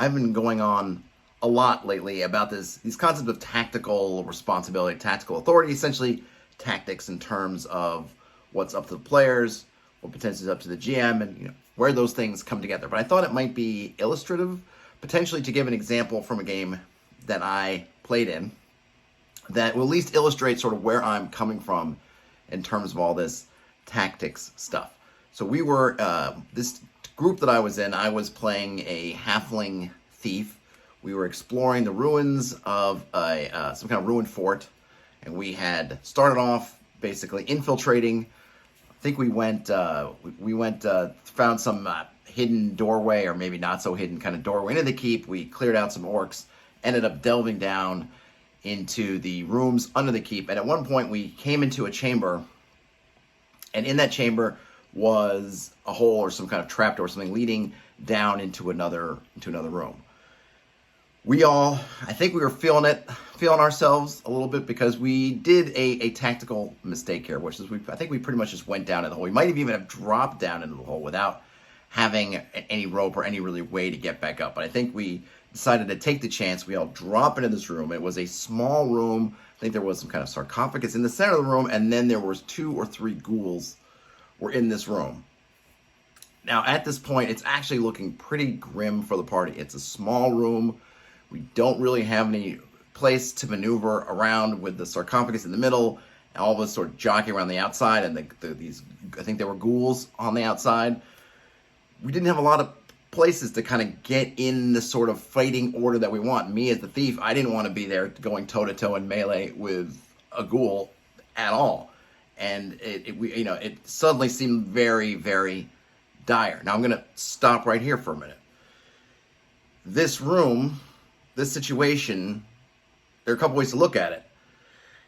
I've been going on a lot lately about these concepts of tactical responsibility, tactical authority, essentially tactics in terms of what's up to the players, what potentially is up to the GM, and where those things come together. But I thought it might be illustrative, potentially to give an example from a game that I played in that will at least illustrate sort of where I'm coming from in terms of all this tactics stuff. So we were, this group that I was in, I was playing a halfling thief. We were exploring the ruins of some kind of ruined fort, and we had started off basically infiltrating. I think we went, found some hidden doorway, or maybe not so hidden kind of doorway into the keep. We cleared out some orcs, ended up delving down into the rooms under the keep, and at one point we came into a chamber, and in that chamber was a hole or some kind of trapdoor, something leading down into another room. I think we were feeling ourselves a little bit, because we did a tactical mistake here, which is I think we pretty much just went down in the hole. We might have even have dropped down into the hole without having any rope or any really way to get back up. But I think we decided to take the chance. We all drop into this room. It was a small room. I think there was some kind of sarcophagus in the center of the room, and then there was 2 or 3 ghouls were in this room. Now, at this point, it's actually looking pretty grim for the party. It's a small room. We don't really have any place to maneuver around with the sarcophagus in the middle, and all of us sort of jockeying around the outside, and these, I think there were ghouls on the outside. We didn't have a lot of places to kind of get in the sort of fighting order that we want. Me as the thief, I didn't want to be there going toe-to-toe in melee with a ghoul at all. And it suddenly seemed very, very dire. Now I'm going to stop right here for a minute. This room, this situation, there are a couple ways to look at it.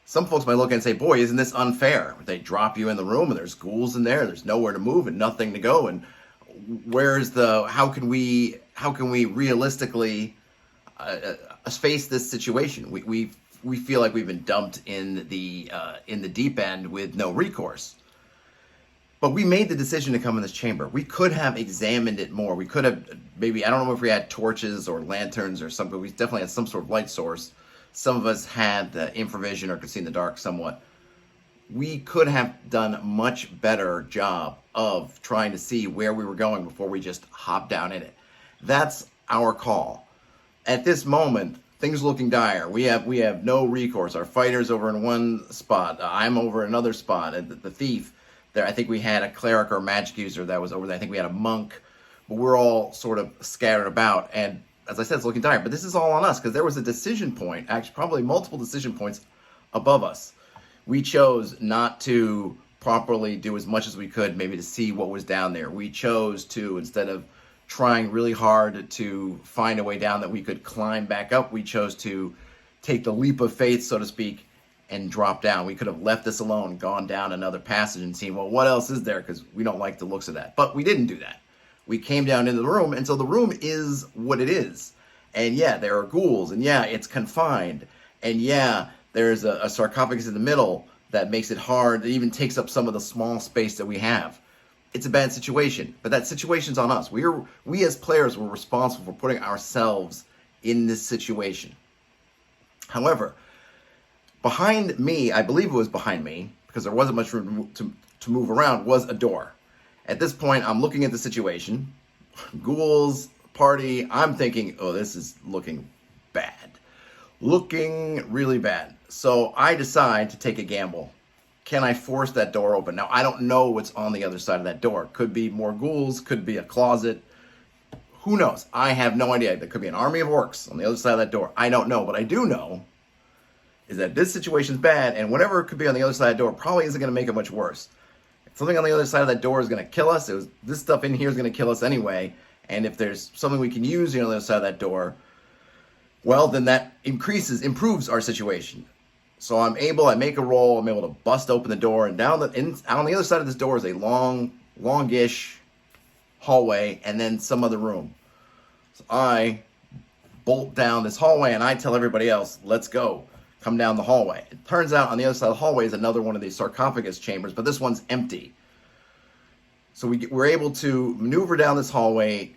Some folks might look at it and say, boy, isn't this unfair? They drop you in the room and there's ghouls in there, there's nowhere to move and nothing to go, and how can we realistically face this situation? We feel like we've been dumped in the deep end with no recourse. But we made the decision to come in this chamber. We could have examined it more. We could have maybe, I don't know if we had torches or lanterns or something. We definitely had some sort of light source. Some of us had infravision or could see in the dark somewhat. We could have done a much better job of trying to see where we were going before we just hopped down in it. That's our call. At this moment, things looking dire. We have no recourse. Our fighter's over in one spot. I'm over in another spot. The thief there. I think we had a cleric or a magic user that was over there. I think we had a monk. But we're all sort of scattered about. And as I said, it's looking dire. But this is all on us, because there was a decision point, actually probably multiple decision points above us. We chose not to properly do as much as we could, maybe to see what was down there. We chose to, instead of trying really hard to find a way down that we could climb back up, we chose to take the leap of faith, so to speak, and drop down. We could have left this alone, gone down another passage and seen, well, what else is there? Because we don't like the looks of that. But we didn't do that. We came down into the room, and so the room is what it is. And yeah, there are ghouls, and yeah, it's confined, and yeah, there's a sarcophagus in the middle that makes it hard. It even takes up some of the small space that we have. It's a bad situation, but that situation's on us. We as players were responsible for putting ourselves in this situation. However, behind me, I believe it was behind me, because there wasn't much room to move around, was a door. At this point, I'm looking at the situation. Ghouls, party, I'm thinking, oh, this is looking bad. Looking really bad. So I decide to take a gamble. Can I force that door open? Now, I don't know what's on the other side of that door. Could be more ghouls, could be a closet. Who knows? I have no idea. There could be an army of orcs on the other side of that door. I don't know. What I do know is that this situation's bad, and whatever could be on the other side of the door probably isn't going to make it much worse. If something on the other side of that door is going to kill us, this stuff in here is going to kill us anyway, and if there's something we can use on the other side of that door, well, then that improves our situation. So I make a roll, I'm able to bust open the door, and on the other side of this door is a longish hallway, and then some other room. So I bolt down this hallway, and I tell everybody else, let's go. Come down the hallway. It turns out on the other side of the hallway is another one of these sarcophagus chambers, but this one's empty. So we're able to maneuver down this hallway,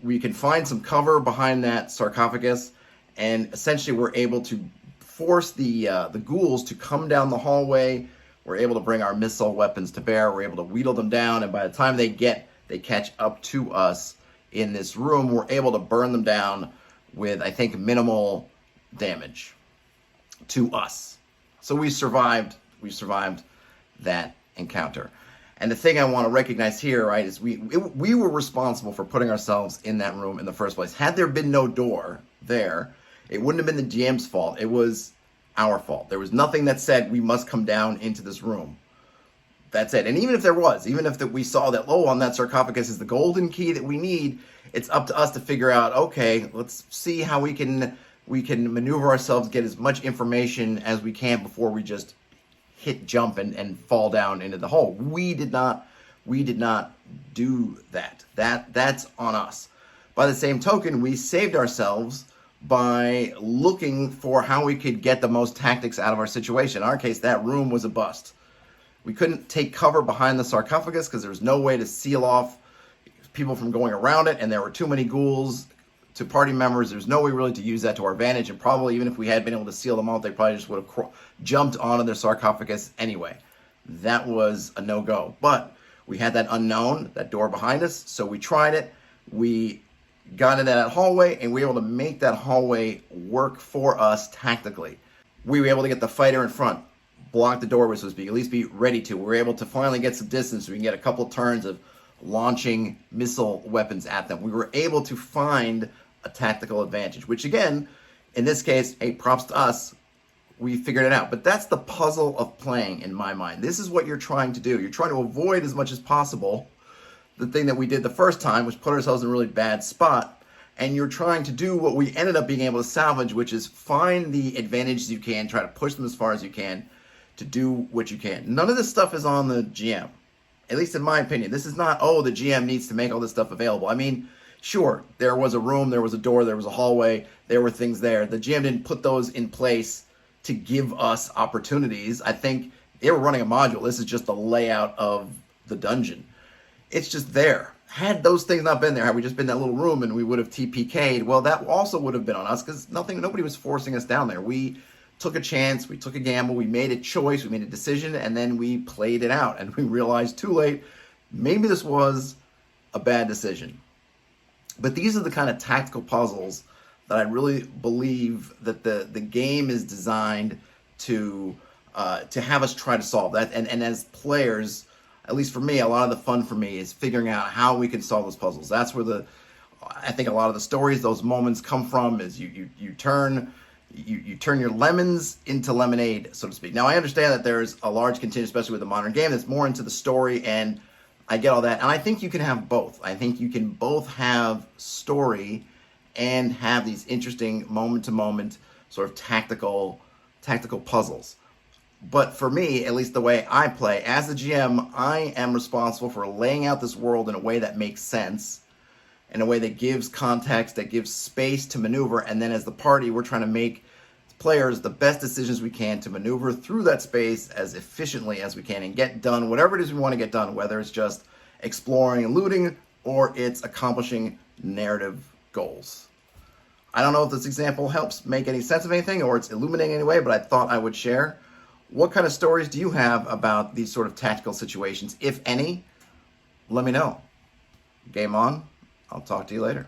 we can find some cover behind that sarcophagus, and essentially we're able to force the ghouls to come down the hallway. We're able to bring our missile weapons to bear. We're able to wheedle them down, and by the time they catch up to us in this room, we're able to burn them down with, I think, minimal damage to us. So we survived that encounter. And the thing I want to recognize here, right, is we were responsible for putting ourselves in that room in the first place. Had there been no door there, it wouldn't have been the GM's fault. It was our fault. There was nothing that said we must come down into this room. That's it. And even if there was, even if we saw that, oh, on that sarcophagus is the golden key that we need, it's up to us to figure out, okay, let's see how we can maneuver ourselves, get as much information as we can before we just jump and fall down into the hole. We did not do that. That's on us. By the same token, we saved ourselves by looking for how we could get the most tactics out of our situation. In our case, that room was a bust. We couldn't take cover behind the sarcophagus because there was no way to seal off people from going around it, and there were too many ghouls to party members. There's no way really to use that to our advantage, and probably even if we had been able to seal them out, they probably just would have jumped onto their sarcophagus anyway. That was a no-go. But we had that unknown, that door behind us, so we tried it. We got into that hallway, and we were able to make that hallway work for us tactically. We were able to get the fighter in front, block the doorway, so to speak, at least be ready to. We were able to finally get some distance so we can get a couple turns of launching missile weapons at them. We were able to find a tactical advantage, which again, in this case, hey, props to us, we figured it out. But that's the puzzle of playing in my mind. This is what you're trying to do. You're trying to avoid as much as possible the thing that we did the first time, which put ourselves in a really bad spot, and you're trying to do what we ended up being able to salvage, which is find the advantages you can, try to push them as far as you can to do what you can. None of this stuff is on the GM, at least in my opinion. This is not, oh, the GM needs to make all this stuff available. I mean, sure, there was a room, there was a door, there was a hallway, there were things there. The GM didn't put those in place to give us opportunities. I think they were running a module. This is just the layout of the dungeon. It's just there. Had those things not been there, had we just been in that little room and we would have TPK'd, well, that also would have been on us because nobody was forcing us down there. We took a chance, we took a gamble, we made a choice, we made a decision, and then we played it out. And we realized too late, maybe this was a bad decision. But these are the kind of tactical puzzles that I really believe that the game is designed to have us try to solve that. And as players, at least for me, a lot of the fun for me is figuring out how we can solve those puzzles. That's where I think a lot of the stories, those moments come from, is you turn your lemons into lemonade, so to speak. Now, I understand that there's a large contingent, especially with the modern game, that's more into the story, and I get all that. And I think you can have both. I think you can both have story and have these interesting moment-to-moment sort of tactical puzzles. But for me, at least the way I play, as the GM, I am responsible for laying out this world in a way that makes sense, in a way that gives context, that gives space to maneuver, and then as the party, we're trying to make players the best decisions we can to maneuver through that space as efficiently as we can and get done whatever it is we want to get done, whether it's just exploring and looting or it's accomplishing narrative goals. I don't know if this example helps make any sense of anything or it's illuminating in any way, but I thought I would share. What kind of stories do you have about these sort of tactical situations, if any? Let me know. Game on. I'll talk to you later.